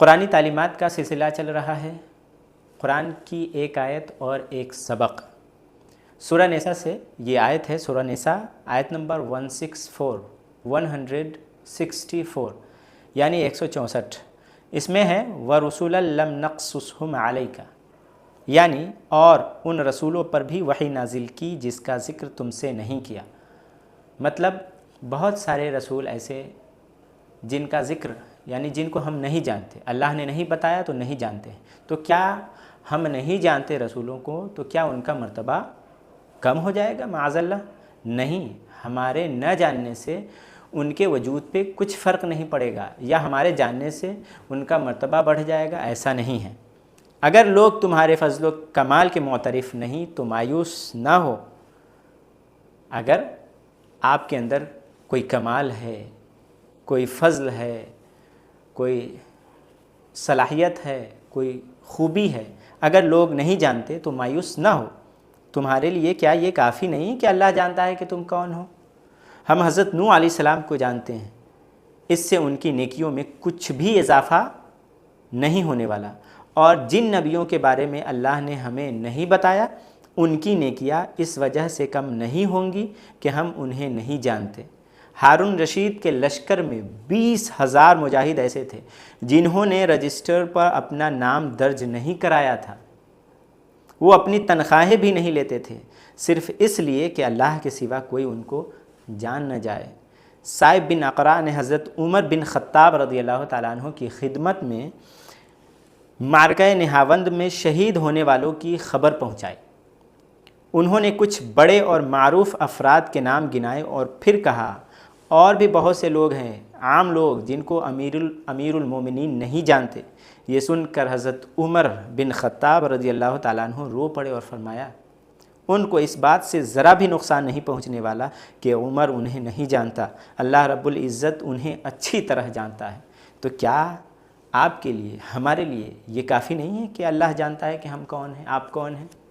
قرآنی تعلیمات کا سلسلہ چل رہا ہے، قرآن کی ایک آیت اور ایک سبق۔ سورہ نساء سے یہ آیت ہے، سورہ نساء آیت نمبر 164 یعنی 164۔ اس میں ہے وَرُسُلًا لَمْ نَقْصُصْهُمْ عَلَيْكَ، یعنی اور ان رسولوں پر بھی وحی نازل کی جس کا ذکر تم سے نہیں کیا۔ مطلب بہت سارے رسول ایسے جن کا ذکر یعنی جن کو ہم نہیں جانتے، اللہ نے نہیں بتایا تو نہیں جانتے، تو کیا ہم نہیں جانتے رسولوں کو تو کیا ان کا مرتبہ کم ہو جائے گا؟ معاذ اللہ، نہیں، ہمارے نہ جاننے سے ان کے وجود پہ کچھ فرق نہیں پڑے گا، یا ہمارے جاننے سے ان کا مرتبہ بڑھ جائے گا، ایسا نہیں ہے۔ اگر لوگ تمہارے فضل و کمال کے معترف نہیں تو مایوس نہ ہو۔ اگر آپ کے اندر کوئی کمال ہے، کوئی فضل ہے، کوئی صلاحیت ہے، کوئی خوبی ہے، اگر لوگ نہیں جانتے تو مایوس نہ ہو۔ تمہارے لیے کیا یہ کافی نہیں کہ اللہ جانتا ہے کہ تم کون ہو؟ ہم حضرت نوح علیہ السلام کو جانتے ہیں، اس سے ان کی نیکیوں میں کچھ بھی اضافہ نہیں ہونے والا، اور جن نبیوں کے بارے میں اللہ نے ہمیں نہیں بتایا ان کی نیکیاں اس وجہ سے کم نہیں ہوں گی کہ ہم انہیں نہیں جانتے۔ ہارون رشید کے لشکر میں 20,000 مجاہد ایسے تھے جنہوں نے رجسٹر پر اپنا نام درج نہیں کرایا تھا، وہ اپنی تنخواہیں بھی نہیں لیتے تھے، صرف اس لیے کہ اللہ کے سوا کوئی ان کو جان نہ جائے۔ صائب بن اقرع نے حضرت عمر بن خطاب رضی اللہ تعالیٰ عنہ کی خدمت میں معرکہ نہاوند میں شہید ہونے والوں کی خبر پہنچائی۔ انہوں نے کچھ بڑے اور معروف افراد کے نام گنائے اور پھر کہا اور بھی بہت سے لوگ ہیں، عام لوگ جن کو امیر المومنین نہیں جانتے۔ یہ سن کر حضرت عمر بن خطاب رضی اللہ تعالیٰ عنہ رو پڑے اور فرمایا ان کو اس بات سے ذرا بھی نقصان نہیں پہنچنے والا کہ عمر انہیں نہیں جانتا، اللہ رب العزت انہیں اچھی طرح جانتا ہے۔ تو کیا آپ کے لیے، ہمارے لیے یہ کافی نہیں ہے کہ اللہ جانتا ہے کہ ہم کون ہیں، آپ کون ہیں؟